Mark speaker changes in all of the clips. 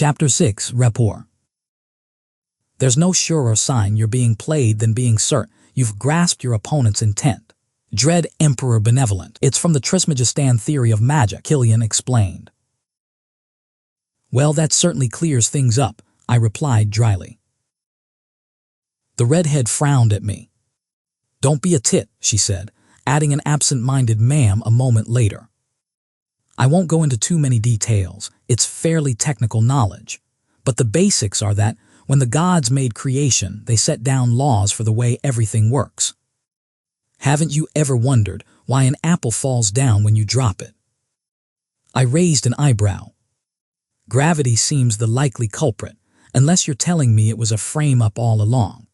Speaker 1: Chapter 6, Rapport. There's no surer sign you're being played than being certain you've grasped your opponent's intent. Dread Emperor Benevolent. It's from the Trismegistan theory of magic, Kilian explained. Well, that certainly clears things up, I replied dryly. The redhead frowned at me. Don't be a tit, she said, adding an absent-minded ma'am a moment later. I won't go into too many details, it's fairly technical knowledge, but the basics are that when the gods made creation, they set down laws for the way everything works. Haven't you ever wondered why an apple falls down when you drop it? I raised an eyebrow. Gravity seems the likely culprit, unless you're telling me it was a frame-up all along.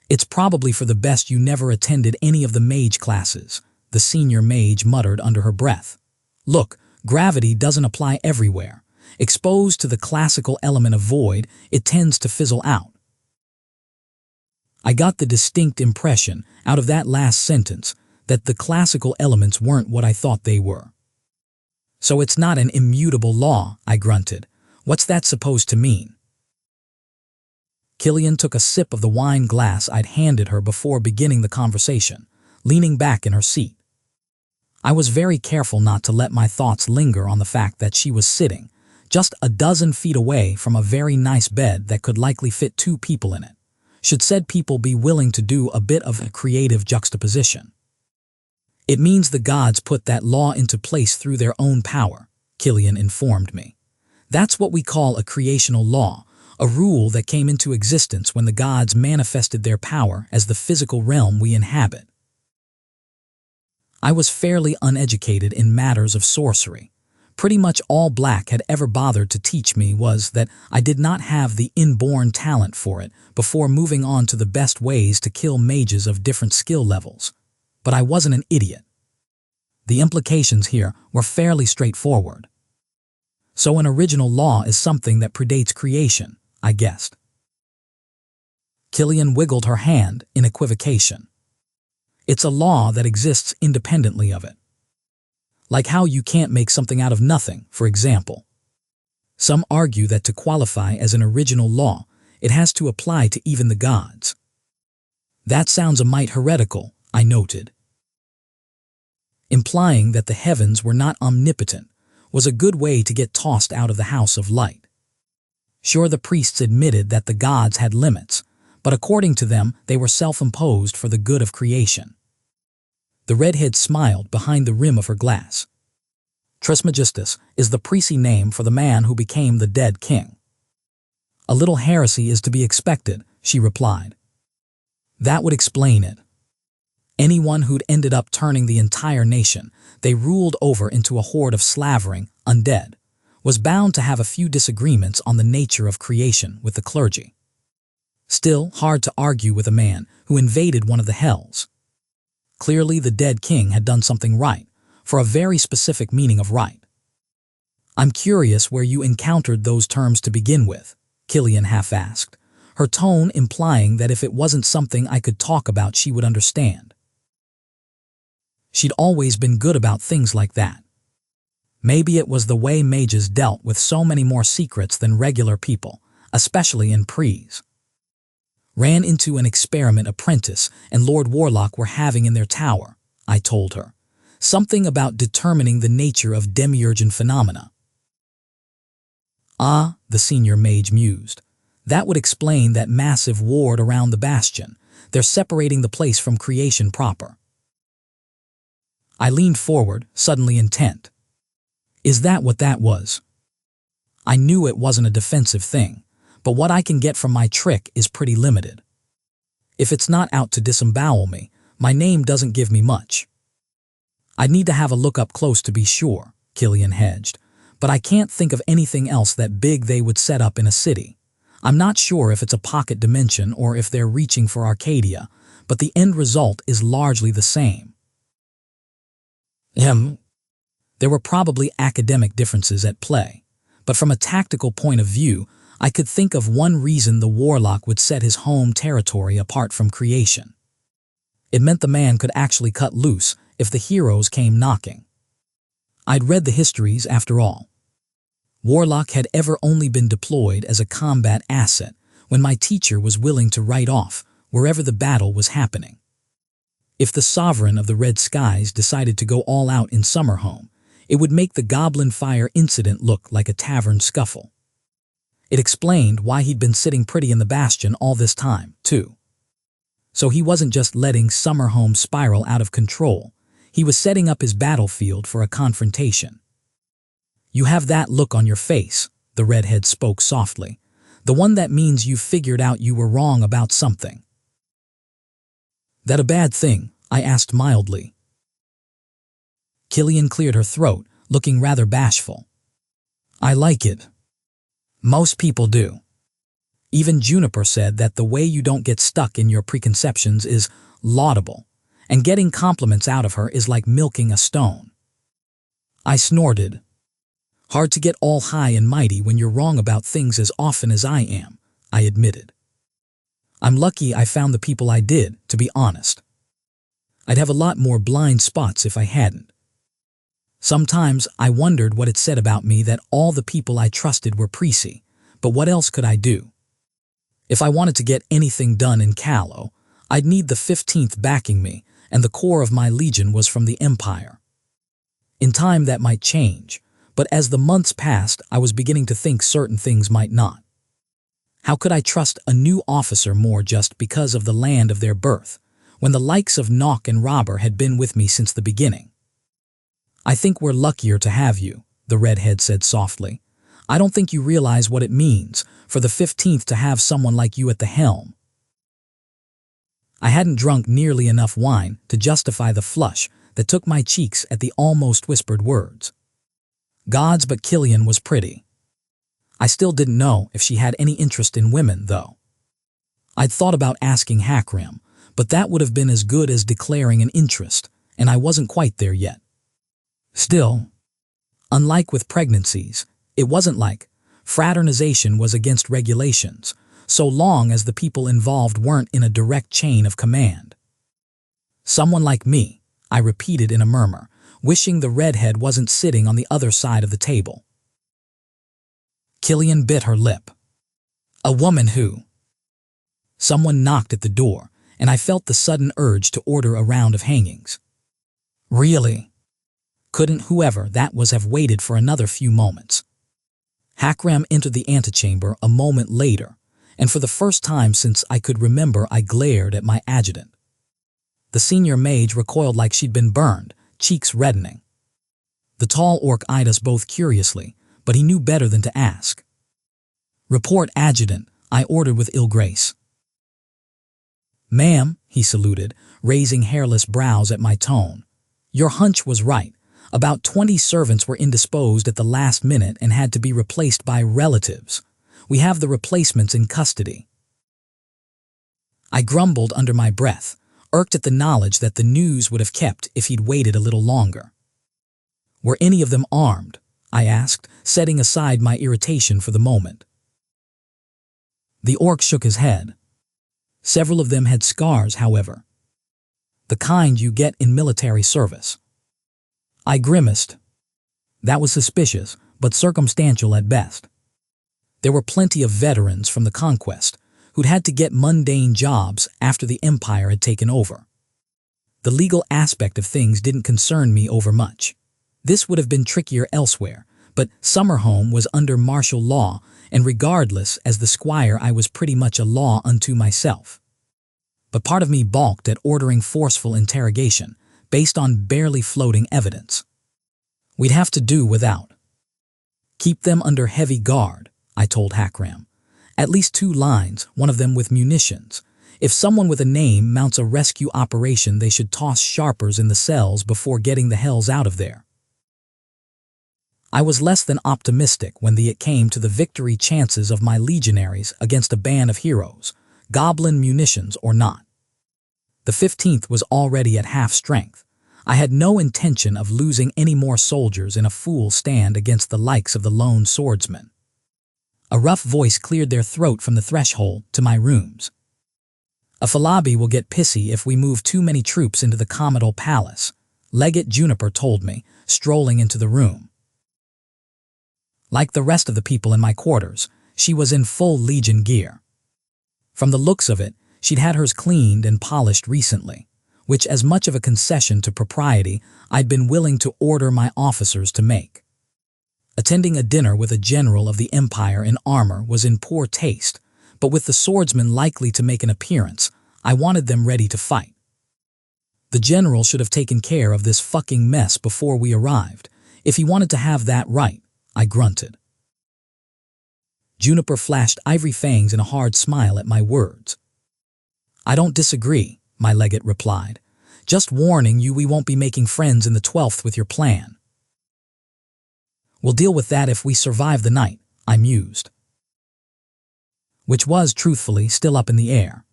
Speaker 1: It's probably for the best you never attended any of the mage classes, the senior mage muttered under her breath. Look, gravity doesn't apply everywhere. Exposed to the classical element of void, it tends to fizzle out. I got the distinct impression out of that last sentence that the classical elements weren't what I thought they were. So it's not an immutable law, I grunted. What's that supposed to mean? Kilian took a sip of the wine glass I'd handed her before beginning the conversation, leaning back in her seat. I was very careful not to let my thoughts linger on the fact that she was sitting just a dozen feet away from a very nice bed that could likely fit 2 people in it, should said people be willing to do a bit of a creative juxtaposition. It means the gods put that law into place through their own power, Kilian informed me. That's what we call a creational law, a rule that came into existence when the gods manifested their power as the physical realm we inhabit. I was fairly uneducated in matters of sorcery. Pretty much all Black had ever bothered to teach me was that I did not have the inborn talent for it before moving on to the best ways to kill mages of different skill levels. But I wasn't an idiot. The implications here were fairly straightforward. So an original law is something that predates creation, I guessed. Kilian wiggled her hand in equivocation. It's a law that exists independently of it. Like how you can't make something out of nothing, for example. Some argue that to qualify as an original law, it has to apply to even the gods. That sounds a mite heretical, I noted. Implying that the heavens were not omnipotent was a good way to get tossed out of the house of light. Sure, the priests admitted that the gods had limits, but according to them, they were self-imposed for the good of creation. The redhead smiled behind the rim of her glass. Trismegistus is the priestly name for the man who became the dead king. A little heresy is to be expected, she replied. That would explain it. Anyone who'd ended up turning the entire nation they ruled over into a horde of slavering undead was bound to have a few disagreements on the nature of creation with the clergy. Still, hard to argue with a man who invaded one of the hells. Clearly, the dead king had done something right, for a very specific meaning of right. I'm curious where you encountered those terms to begin with, Kilian half asked, her tone implying that if it wasn't something I could talk about, she would understand. She'd always been good about things like that. Maybe it was the way mages dealt with so many more secrets than regular people, especially in Pries. Ran into an experiment apprentice and Lord Warlock were having in their tower, I told her. Something about determining the nature of demiurgian phenomena. Ah, the senior mage mused. That would explain that massive ward around the bastion. They're separating the place from creation proper. I leaned forward, suddenly intent. Is that what that was? I knew it wasn't a defensive thing, but what I can get from my trick is pretty limited. If it's not out to disembowel me, my name doesn't give me much. I'd need to have a look up close to be sure, Kilian hedged, but I can't think of anything else that big they would set up in a city. I'm not sure if it's a pocket dimension or if they're reaching for Arcadia, but the end result is largely the same. There were probably academic differences at play, but from a tactical point of view, I could think of one reason the warlock would set his home territory apart from creation. It meant the man could actually cut loose if the heroes came knocking. I'd read the histories after all. Warlock had ever only been deployed as a combat asset when my teacher was willing to write off wherever the battle was happening. If the Sovereign of the Red Skies decided to go all out in Summerhome, it would make the Goblin Fire incident look like a tavern scuffle. It explained why he'd been sitting pretty in the Bastion all this time, too. So he wasn't just letting Summerhome spiral out of control, he was setting up his battlefield for a confrontation. "You have that look on your face," the redhead spoke softly. "The one that means you've figured out you were wrong about something." "That a bad thing?" I asked mildly. Kilian cleared her throat, looking rather bashful. "I like it. Most people do. Even Juniper said that the way you don't get stuck in your preconceptions is laudable, and getting compliments out of her is like milking a stone." I snorted. "Hard to get all high and mighty when you're wrong about things as often as I am," I admitted. "I'm lucky I found the people I did, to be honest. I'd have a lot more blind spots if I hadn't. Sometimes I wondered what it said about me that all the people I trusted were precy, but what else could I do? If I wanted to get anything done in Callow, I'd need the 15th backing me, and the core of my legion was from the Empire. In time that might change, but as the months passed I was beginning to think certain things might not. How could I trust a new officer more just because of the land of their birth, when the likes of Nock and Robber had been with me since the beginning? "I think we're luckier to have you," the redhead said softly. "I don't think you realize what it means for the 15th to have someone like you at the helm." I hadn't drunk nearly enough wine to justify the flush that took my cheeks at the almost whispered words. Gods, but Kilian was pretty. I still didn't know if she had any interest in women, though. I'd thought about asking Hakram, but that would have been as good as declaring an interest, and I wasn't quite there yet. Still, unlike with pregnancies, it wasn't like fraternization was against regulations, so long as the people involved weren't in a direct chain of command. "Someone like me," I repeated in a murmur, wishing the redhead wasn't sitting on the other side of the table. Kilian bit her lip. "A woman who—" Someone knocked at the door, and I felt the sudden urge to order a round of hangings. Really? Couldn't whoever that was have waited for another few moments? Hakram entered the antechamber a moment later, and for the first time since I could remember I glared at my adjutant. The senior mage recoiled like she'd been burned, cheeks reddening. The tall orc eyed us both curiously, but he knew better than to ask. "Report, adjutant," I ordered with ill grace. "Ma'am," he saluted, raising hairless brows at my tone. "Your hunch was right. About 20 servants were indisposed at the last minute and had to be replaced by relatives. We have the replacements in custody." I grumbled under my breath, irked at the knowledge that the news would have kept if he'd waited a little longer. "Were any of them armed?" I asked, setting aside my irritation for the moment. The orc shook his head. Several of them had scars, however. The kind you get in military service. I grimaced. That was suspicious, but circumstantial at best. There were plenty of veterans from the conquest who'd had to get mundane jobs after the Empire had taken over. The legal aspect of things didn't concern me overmuch. This would have been trickier elsewhere, but Summerhome was under martial law, and regardless, as the squire I was pretty much a law unto myself. But part of me balked at ordering forceful interrogation, based on barely floating evidence. We'd have to do without. "Keep them under heavy guard," I told Hakram. "At least 2 lines, one of them with munitions. If someone with a name mounts a rescue operation, they should toss sharpers in the cells before getting the hells out of there." I was less than optimistic when it came to the victory chances of my legionaries against a band of heroes, goblin munitions or not. The 15th was already at half strength. I had no intention of losing any more soldiers in a fool stand against the likes of the lone swordsman. A rough voice cleared their throat from the threshold to my rooms. "A Falabi will get pissy if we move too many troops into the Comital Palace," Legate Juniper told me, strolling into the room. Like the rest of the people in my quarters, she was in full Legion gear. From the looks of it, she'd had hers cleaned and polished recently, which, as much of a concession to propriety, I'd been willing to order my officers to make. Attending a dinner with a general of the Empire in armor was in poor taste, but with the swordsmen likely to make an appearance, I wanted them ready to fight. The general should have taken care of this fucking mess before we arrived, if he wanted to have that right, I grunted. Juniper flashed ivory fangs in a hard smile at my words. I don't disagree, my legate replied. Just warning you, we won't be making friends in the 12th with your plan. We'll deal with that if we survive the night, I mused. Which was, truthfully, still up in the air.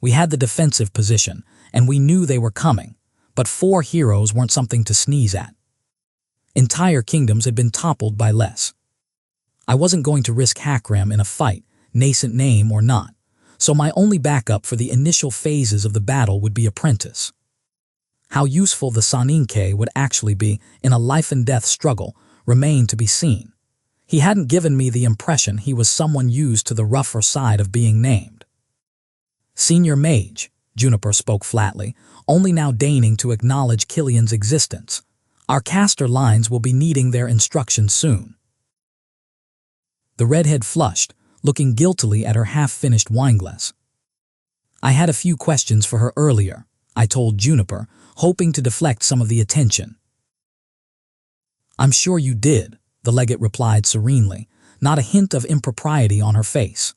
Speaker 1: We had the defensive position, and we knew they were coming, but 4 heroes weren't something to sneeze at. Entire kingdoms had been toppled by less. I wasn't going to risk Hakram in a fight, nascent name or not, so my only backup for the initial phases of the battle would be Apprentice. How useful the Saninke would actually be in a life-and-death struggle remained to be seen. He hadn't given me the impression he was someone used to the rougher side of being named. Senior Mage, Juniper spoke flatly, only now deigning to acknowledge Kilian's existence. Our caster lines will be needing their instructions soon. The redhead flushed, looking guiltily at her half-finished wineglass. I had a few questions for her earlier, I told Juniper, hoping to deflect some of the attention. I'm sure you did, the legate replied serenely, not a hint of impropriety on her face.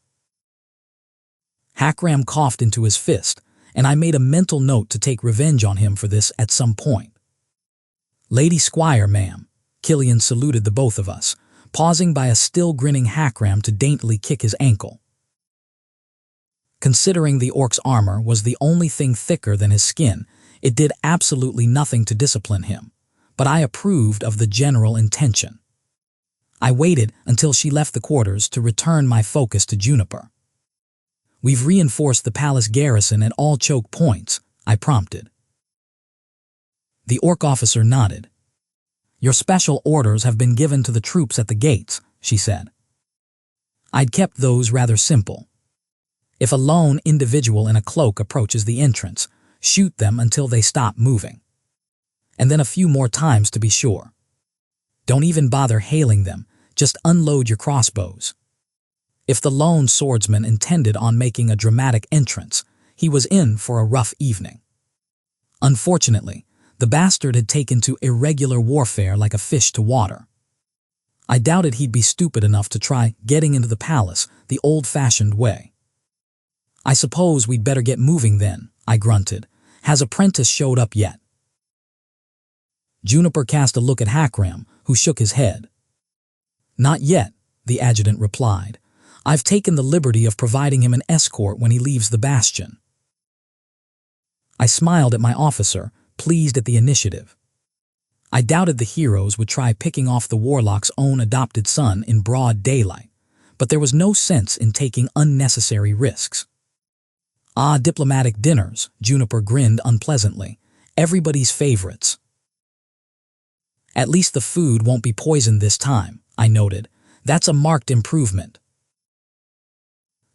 Speaker 1: Hakram coughed into his fist, and I made a mental note to take revenge on him for this at some point. Lady Squire, ma'am, Kilian saluted the both of us, pausing by a still grinning Hakram to daintily kick his ankle. Considering the orc's armor was the only thing thicker than his skin, it did absolutely nothing to discipline him, but I approved of the general intention. I waited until she left the quarters to return my focus to Juniper. We've reinforced the palace garrison at all choke points, I prompted. The orc officer nodded. Your special orders have been given to the troops at the gates, she said. I'd kept those rather simple. If a lone individual in a cloak approaches the entrance, shoot them until they stop moving. And then a few more times to be sure. Don't even bother hailing them, just unload your crossbows. If the lone swordsman intended on making a dramatic entrance, he was in for a rough evening. Unfortunately, the bastard had taken to irregular warfare like a fish to water. I doubted he'd be stupid enough to try getting into the palace the old-fashioned way. I suppose we'd better get moving then, I grunted. Has Apprentice showed up yet? Juniper cast a look at Hakram, who shook his head. Not yet, the adjutant replied. I've taken the liberty of providing him an escort when he leaves the bastion. I smiled at my officer, pleased at the initiative. I doubted the heroes would try picking off the warlock's own adopted son in broad daylight, but there was no sense in taking unnecessary risks. Ah, diplomatic dinners, Juniper grinned unpleasantly. Everybody's favorites. At least the food won't be poisoned this time, I noted. That's a marked improvement.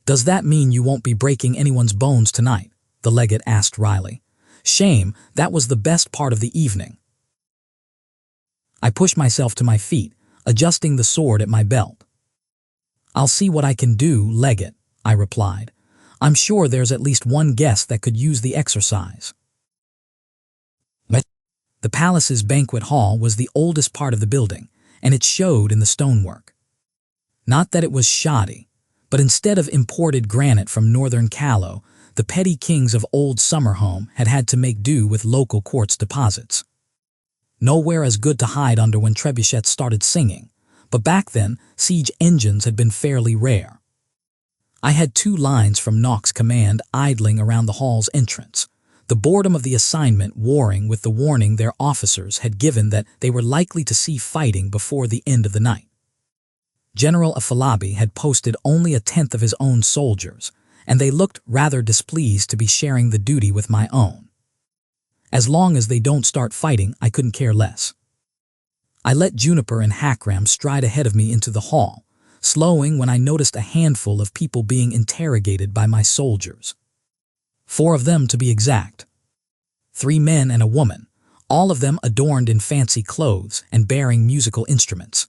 Speaker 1: Does that mean you won't be breaking anyone's bones tonight? The legate asked wryly. Shame, that was the best part of the evening. I pushed myself to my feet, adjusting the sword at my belt. I'll see what I can do, legate, I replied. I'm sure there's at least one guest that could use the exercise. The palace's banquet hall was the oldest part of the building, and it showed in the stonework. Not that it was shoddy, but instead of imported granite from northern Callow, the petty kings of Old Summerhome had had to make do with local quartz deposits. Nowhere as good to hide under when trebuchets started singing, but back then, siege engines had been fairly rare. I had 2 lines from Nock's command idling around the hall's entrance, the boredom of the assignment warring with the warning their officers had given that they were likely to see fighting before the end of the night. General Afalabi had posted only 1/10 of his own soldiers, and they looked rather displeased to be sharing the duty with my own. As long as they don't start fighting, I couldn't care less. I let Juniper and Hakram stride ahead of me into the hall, slowing when I noticed a handful of people being interrogated by my soldiers. 4 of them to be exact. 3 men and a woman, all of them adorned in fancy clothes and bearing musical instruments.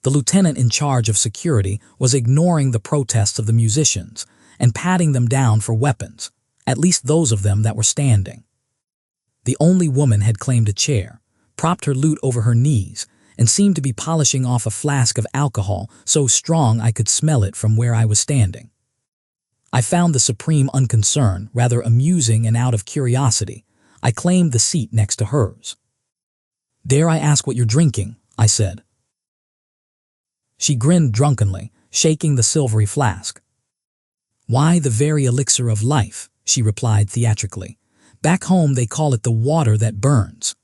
Speaker 1: The lieutenant in charge of security was ignoring the protests of the musicians and patting them down for weapons, at least those of them that were standing. The only woman had claimed a chair, propped her lute over her knees, and seemed to be polishing off a flask of alcohol so strong I could smell it from where I was standing. I found the supreme unconcern rather amusing, and out of curiosity, I claimed the seat next to hers. "Dare I ask what you're drinking?" I said. She grinned drunkenly, shaking the silvery flask. "Why, the very elixir of life," she replied theatrically. "Back home they call it the water that burns."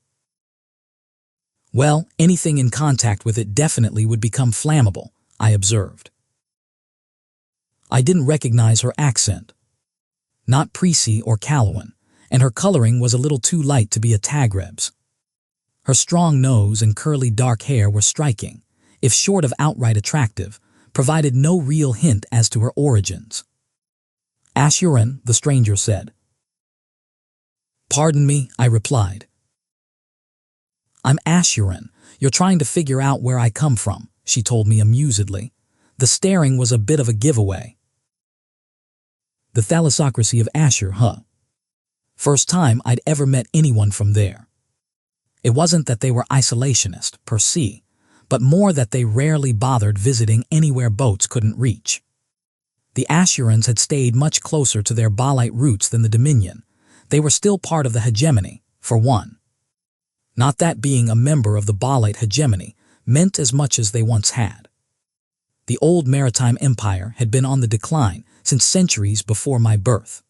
Speaker 1: "Well, anything in contact with it definitely would become flammable," I observed. I didn't recognize her accent. Not Prissy or Calawan, and her coloring was a little too light to be a Tagreb's. Her strong nose and curly dark hair were striking, if short of outright attractive, provided no real hint as to her origins. "Ashuran," the stranger said. "Pardon me," I replied. "I'm Ashuran. You're trying to figure out where I come from," she told me amusedly. The staring was a bit of a giveaway. The thalassocracy of Ashur, huh? First time I'd ever met anyone from there. It wasn't that they were isolationist, per se, but more that they rarely bothered visiting anywhere boats couldn't reach. The Ashurans had stayed much closer to their Baalite roots than the Dominion. They were still part of the hegemony, for one. Not that being a member of the Baalite hegemony meant as much as they once had. The old maritime empire had been on the decline since centuries before my birth.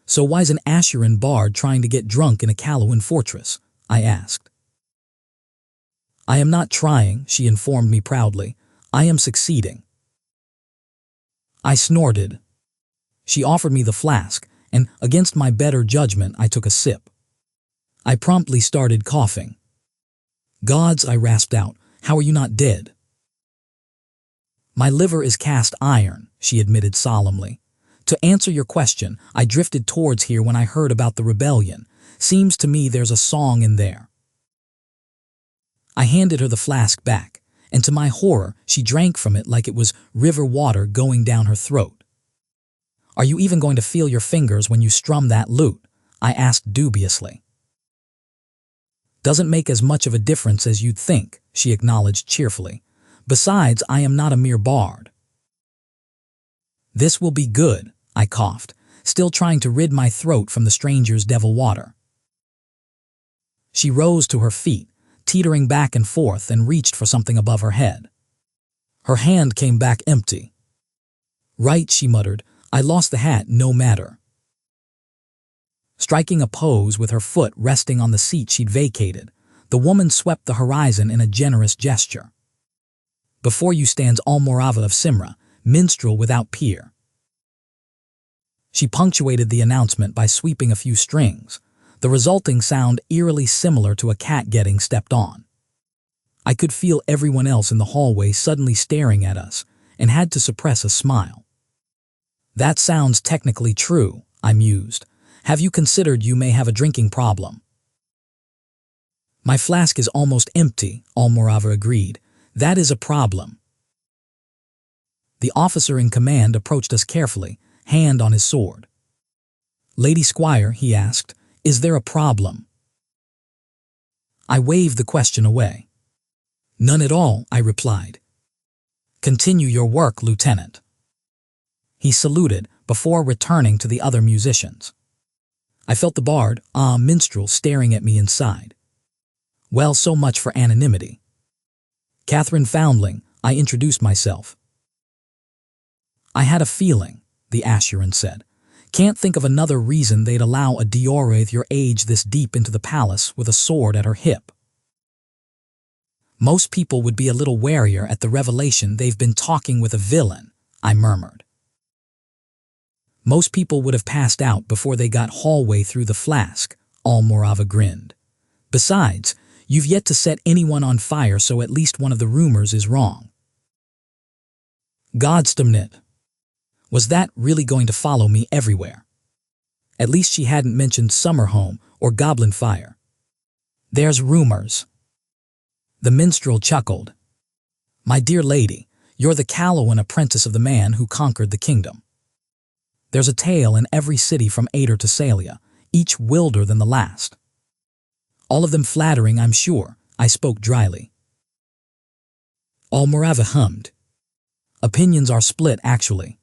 Speaker 1: "So why's an Ashuran bard trying to get drunk in a Calawan fortress?" I asked. "I am not trying," she informed me proudly. "I am succeeding." I snorted. She offered me the flask, and against my better judgment I took a sip. I promptly started coughing. "Gods," I rasped out, "how are you not dead?" "My liver is cast iron," she admitted solemnly. "To answer your question, I drifted towards here when I heard about the rebellion. Seems to me there's a song in there." I handed her the flask back, and to my horror, she drank from it like it was river water going down her throat. "Are you even going to feel your fingers when you strum that lute?" I asked dubiously. "Doesn't make as much of a difference as you'd think," she acknowledged cheerfully. "Besides, I am not a mere bard." "This will be good," I coughed, still trying to rid my throat from the stranger's devil water. She rose to her feet, teetering back and forth, and reached for something above her head. Her hand came back empty. "Right," she muttered, "I lost the hat, no matter." Striking a pose with her foot resting on the seat she'd vacated, the woman swept the horizon in a generous gesture. "Before you stands Almorava of Symra, minstrel without peer." She punctuated the announcement by sweeping a few strings, the resulting sound eerily similar to a cat getting stepped on. I could feel everyone else in the hallway suddenly staring at us, and had to suppress a smile. "That sounds technically true," I mused. "Have you considered you may have a drinking problem?" "My flask is almost empty," Almorava agreed. "That is a problem." The officer in command approached us carefully, hand on his sword. "Lady Squire," he asked, "is there a problem?" I waved the question away. "None at all," I replied. "Continue your work, Lieutenant." He saluted before returning to the other musicians. I felt the bard, minstrel, staring at me inside. Well, so much for anonymity. "Catherine Foundling," I introduced myself. "I had a feeling," the Ashuran said. "Can't think of another reason they'd allow a Dioreth your age this deep into the palace with a sword at her hip." "Most people would be a little warier at the revelation they've been talking with a villain," I murmured. "Most people would have passed out before they got hallway through the flask," Almorava grinned. "Besides, You've yet to set anyone on fire, so at least one of the rumors is wrong. Godstamnit. Was that really going to follow me everywhere? At least she hadn't mentioned summer home or goblin fire. There's rumors. The minstrel chuckled. My dear lady, you're the Kilian apprentice of the man who conquered the kingdom. There's a tale in every city from Ader to Salia, each wilder than the last. All of them flattering, I'm sure, I spoke dryly. Almorava hummed. Opinions are split, actually.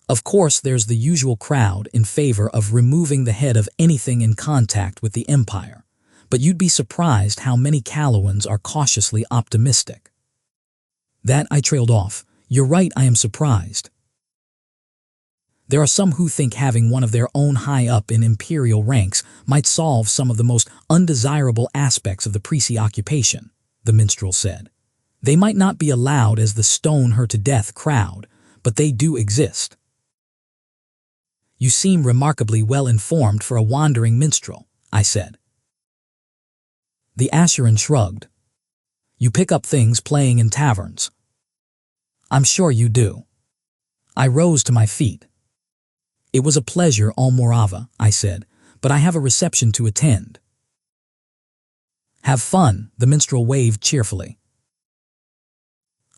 Speaker 1: Of course, there's the usual crowd in favor of removing the head of anything in contact with the Empire, but you'd be surprised how many Kilians are cautiously optimistic. That I trailed off. You're right, I am surprised. There are some who think having one of their own high up in imperial ranks might solve some of the most undesirable aspects of the priestly occupation, the minstrel said. They might not be allowed as the stone-her-to-death crowd, but they do exist. You seem remarkably well informed for a wandering minstrel, I said. The Ashuran shrugged. You pick up things playing in taverns. I'm sure you do. I rose to my feet. It was a pleasure, Almorava, I said, but I have a reception to attend. Have fun, the minstrel waved cheerfully.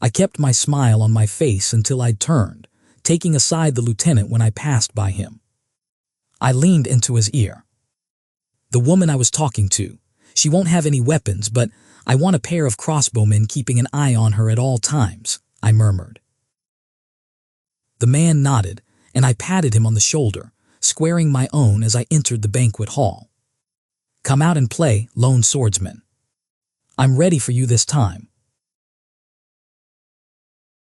Speaker 1: I kept my smile on my face until I'd turned, taking aside the lieutenant when I passed by him. I leaned into his ear. The woman I was talking to, she won't have any weapons, but I want a pair of crossbowmen keeping an eye on her at all times, I murmured. The man nodded, and I patted him on the shoulder, squaring my own as I entered the banquet hall. Come out and play, lone swordsman. I'm ready for you this time,